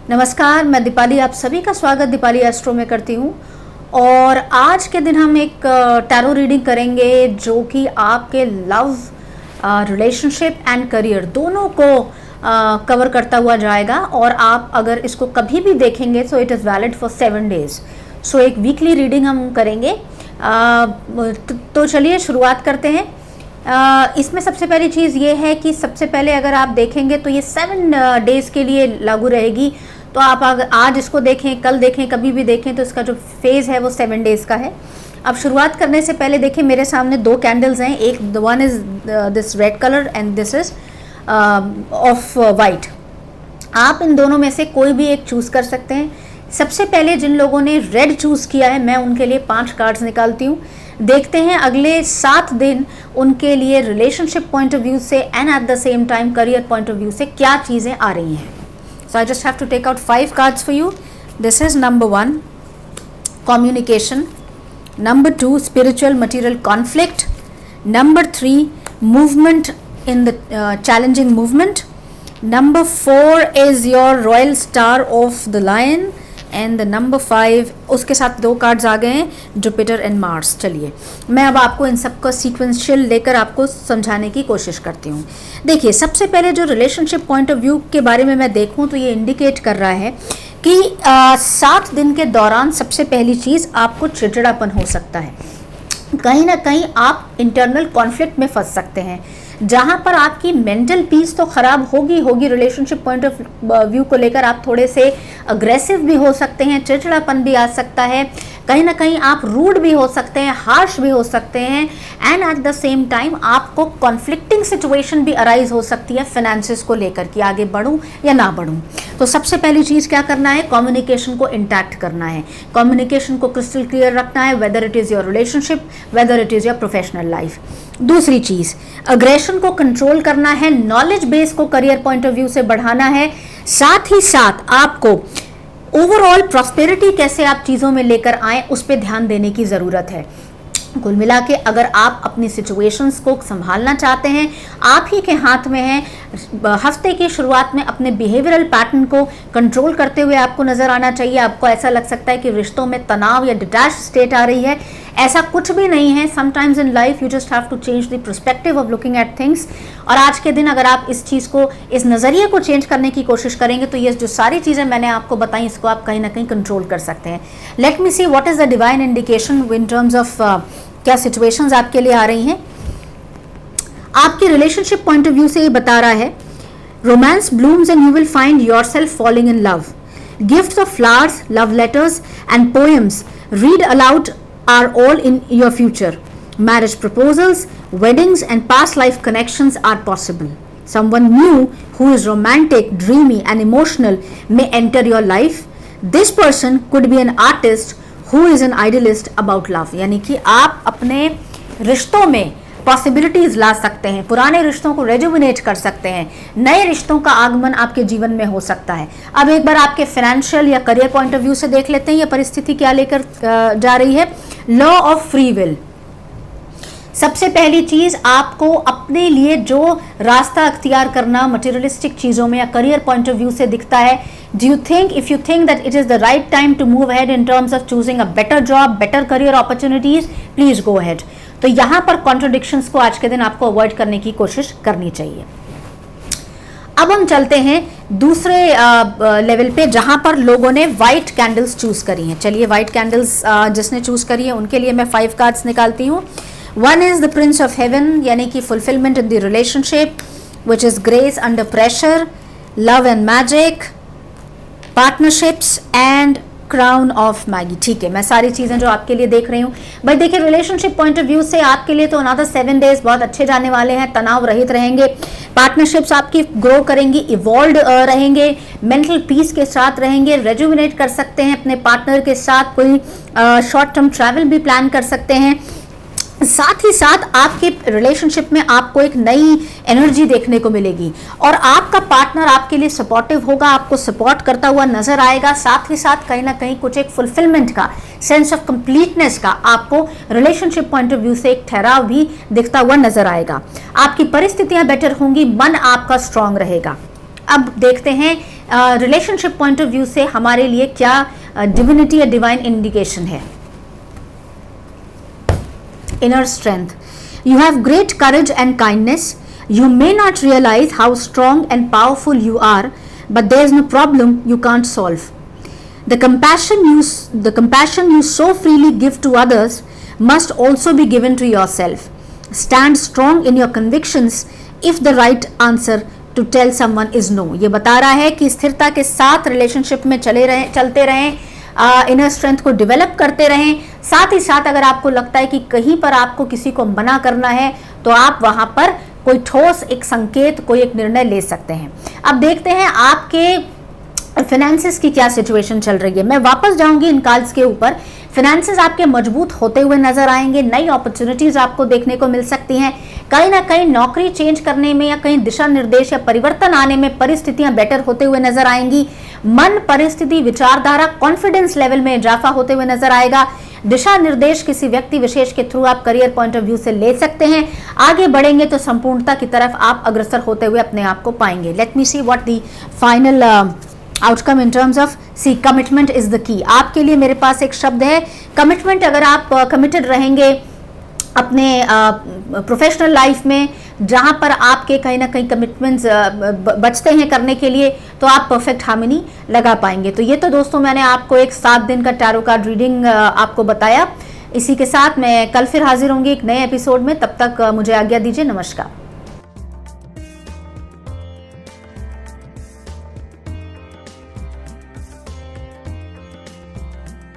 नमस्कार, मैं दीपाली आप सभी का स्वागत दीपाली एस्ट्रो में करती हूँ। और आज के दिन हम एक टैरो रीडिंग करेंगे जो कि आपके लव, रिलेशनशिप एंड करियर दोनों को कवर करता हुआ जाएगा। और आप अगर इसको कभी भी देखेंगे तो it is valid for 7 days. So एक वीकली रीडिंग हम करेंगे। तो चलिए शुरुआत करते हैं। इसमें सबसे पहली चीज़ ये है कि सबसे पहले अगर आप देखेंगे तो ये 7 डेज़ के लिए लागू रहेगी। तो आप अगर आज इसको देखें, कल देखें, कभी भी देखें तो इसका जो फेज़ है वो 7 डेज़ का है। अब शुरुआत करने से पहले देखिए मेरे सामने 2 कैंडल्स हैं। एक one is this red colour and this is of white. आप इन दोनों में से कोई भी एक चूज़ कर सकते हैं। सबसे पहले जिन लोगों ने रेड चूज़ किया है मैं उनके लिए 5 कार्ड्स निकालती हूँ। देखते हैं अगले 7 दिन उनके लिए रिलेशनशिप पॉइंट ऑफ व्यू से and at the same time career point of view से क्या चीज़ें आ रही हैं। So I just have to take out 5 cards for you. This is number 1 communication, number 2 spiritual material conflict, number 3 movement in the challenging movement, number 4 is your royal star of the lion and the number 5 उसके साथ 2 cards आ गए हैं Jupiter and Mars. चलिए मैं अब आपको इन सबका sequential लेकर आपको समझाने की कोशिश करती हूँ। देखिए सबसे पहले जो रिलेशनशिप पॉइंट ऑफ व्यू के बारे में मैं देखूँ तो ये इंडिकेट कर रहा है कि 7 दिन के दौरान सबसे पहली चीज़ आपको चिड़चिड़ापन हो सकता है। कहीं ना कहीं आप इंटरनल कॉन्फ्लिक्ट में फंस सकते हैं जहां पर आपकी मेंटल पीस तो ख़राब होगी। रिलेशनशिप पॉइंट ऑफ व्यू को लेकर आप थोड़े से अग्रेसिव भी हो सकते हैं, चिड़चिड़ापन भी आ सकता है, कहीं ना कहीं आप रूड भी हो सकते हैं, हार्श भी हो सकते हैं and at the same time आपको कॉन्फ्लिक्टिंग सिचुएशन भी अराइज हो सकती है फाइनेंसेस को लेकर कि आगे बढ़ूं या ना बढ़ूं। तो सबसे पहली चीज़ क्या करना है, कम्युनिकेशन को इंटैक्ट करना है, कम्युनिकेशन को क्रिस्टल क्लियर रखना है, whether it is your relationship, whether it is your professional life. दूसरी चीज़ अग्रेशन को कंट्रोल करना है, नॉलेज बेस को करियर पॉइंट ऑफ व्यू से बढ़ाना है, साथ ही साथ आपको ओवरऑल प्रॉस्पेरिटी कैसे आप चीज़ों में लेकर आएँ उस पर ध्यान देने की ज़रूरत है। कुल मिला के अगर आप अपनी सिचुएशंस को संभालना चाहते हैं आप ही के हाथ में है। हफ्ते की शुरुआत में अपने बिहेवियरल पैटर्न को कंट्रोल करते हुए आपको नज़र आना चाहिए। आपको ऐसा लग सकता है कि रिश्तों में तनाव या डिटैच स्टेट आ रही है, ऐसा कुछ भी नहीं है। Sometimes in life you just have to change the perspective of looking at things. और आज के दिन अगर आप इस चीज़ को, इस नज़रिए को चेंज करने की कोशिश करेंगे तो ये जो सारी चीज़ें मैंने आपको बताई इसको आप कहीं ना कहीं कंट्रोल कर सकते हैं। Late me see what is the divine indication in terms of क्या सिचुएशंस आपके लिए आ रही हैं। आपके रिलेशनशिप पॉइंट ऑफ व्यू से ये बता रहा है romance blooms and you will find yourself falling in love. Gifts of flowers, love letters and poems read aloud are all in your future. Marriage proposals, weddings and past life connections are possible. Someone new who is romantic, dreamy and emotional may enter your life. This person could be an artist who is an idealist about love. यानी कि आप अपने रिश्तों में possibilities ला सकते हैं, पुराने रिश्तों को रेजुविनेट कर सकते हैं, नए रिश्तों का आगमन आपके जीवन में हो सकता है। अब एक बार आपके फाइनेंशियल या करियर पॉइंट ऑफ व्यू से देख लेते हैं ये परिस्थिति क्या लेकर जा रही है। लॉ ऑफ फ्री विल, सबसे पहली चीज आपको अपने लिए जो रास्ता अख्तियार करना मटेरियलिस्टिक चीजों में या करियर पॉइंट ऑफ व्यू से दिखता है, do you think, if you think that it is the right time to move ahead in terms of choosing a better job, better career opportunities, please go ahead. तो यहां पर contradictions को आज के दिन आपको अवॉइड करने की कोशिश करनी चाहिए। अब हम चलते हैं दूसरे लेवल पे जहां पर लोगों ने व्हाइट कैंडल्स चूज करी हैं। चलिए व्हाइट कैंडल्स जिसने चूज करी है उनके लिए मैं 5 कार्ड्स निकालती हूँ। One is the Prince of Heaven, यानी कि fulfillment in the relationship, which is grace under pressure, love and magic, partnerships and crown of Maggie। ठीक है, मैं सारी चीज़ें जो आपके लिए देख रही हूँ भाई देखिए रिलेशनशिप पॉइंट ऑफ व्यू से आपके लिए तो another 7 days बहुत अच्छे जाने वाले हैं, तनाव रहित रहेंगे, पार्टनरशिप्स आपकी ग्रो करेंगी, इवॉल्व रहेंगे, मेंटल पीस के साथ रहेंगे, रेजुविनेट कर सकते हैं अपने पार्टनर के साथ, कोई शॉर्ट टर्म ट्रैवल भी प्लान कर सकते हैं। साथ ही साथ आपके रिलेशनशिप में आपको एक नई एनर्जी देखने को मिलेगी और आपका पार्टनर आपके लिए सपोर्टिव होगा, आपको सपोर्ट करता हुआ नजर आएगा। साथ ही साथ कहीं ना कहीं कुछ एक फुलफिलमेंट का, सेंस ऑफ कंप्लीटनेस का आपको रिलेशनशिप पॉइंट ऑफ व्यू से एक ठहराव भी दिखता हुआ नजर आएगा। आपकी परिस्थितियां बेटर होंगी, मन आपका स्ट्रांग रहेगा। अब देखते हैं रिलेशनशिप पॉइंट ऑफ व्यू से हमारे लिए क्या डिविनिटी या डिवाइन इंडिकेशन है। Inner strength, you have great courage and kindness. You may not realize how strong and powerful you are, but there is no problem you can't solve. The compassion you so freely give to others must also be given to yourself. Stand strong in your convictions if the right answer to tell someone is no. ये बता रहा है कि स्थिरता के साथ relationship में चलते रहें, इनर स्ट्रेंथ को डेवलप करते रहें। साथ ही साथ अगर आपको लगता है कि कहीं पर आपको किसी को मना करना है तो आप वहां पर कोई ठोस एक संकेत, कोई एक निर्णय ले सकते हैं। अब देखते हैं आपके फाइनेंसेस की क्या सिचुएशन चल रही है। मैं वापस जाऊंगी इन कार्ड्स के ऊपर। फाइनेंसेस आपके मजबूत होते हुए नजर आएंगे, नई अपॉर्चुनिटीज आपको देखने को मिल सकती हैं। कहीं ना कहीं नौकरी चेंज करने में या कहीं दिशा निर्देश या परिवर्तन आने में परिस्थितियां बेटर होते हुए नजर आएंगी। मन, परिस्थिति, विचारधारा, कॉन्फिडेंस लेवल में इजाफा होते हुए नजर आएगा। दिशा निर्देश किसी व्यक्ति विशेष के थ्रू आप करियर पॉइंट ऑफ व्यू से ले सकते हैं। आगे बढ़ेंगे तो संपूर्णता की तरफ आप अग्रसर होते हुए अपने आप को पाएंगे। Let me see what the final outcome in terms of see commitment is the key. आपके लिए मेरे पास एक शब्द है कमिटमेंट। अगर आप कमिटेड रहेंगे अपने प्रोफेशनल लाइफ में, जहां पर आपके कहीं ना कहीं कमिटमेंट्स बचते हैं करने के लिए, तो आप परफेक्ट हार्मनी लगा पाएंगे। तो ये तो दोस्तों मैंने आपको एक 7 दिन का टैरो कार्ड रीडिंग आपको बताया। इसी के साथ मैं कल फिर हाजिर होंगी एक नए एपिसोड में। तब तक मुझे आज्ञा दीजिए। नमस्कार।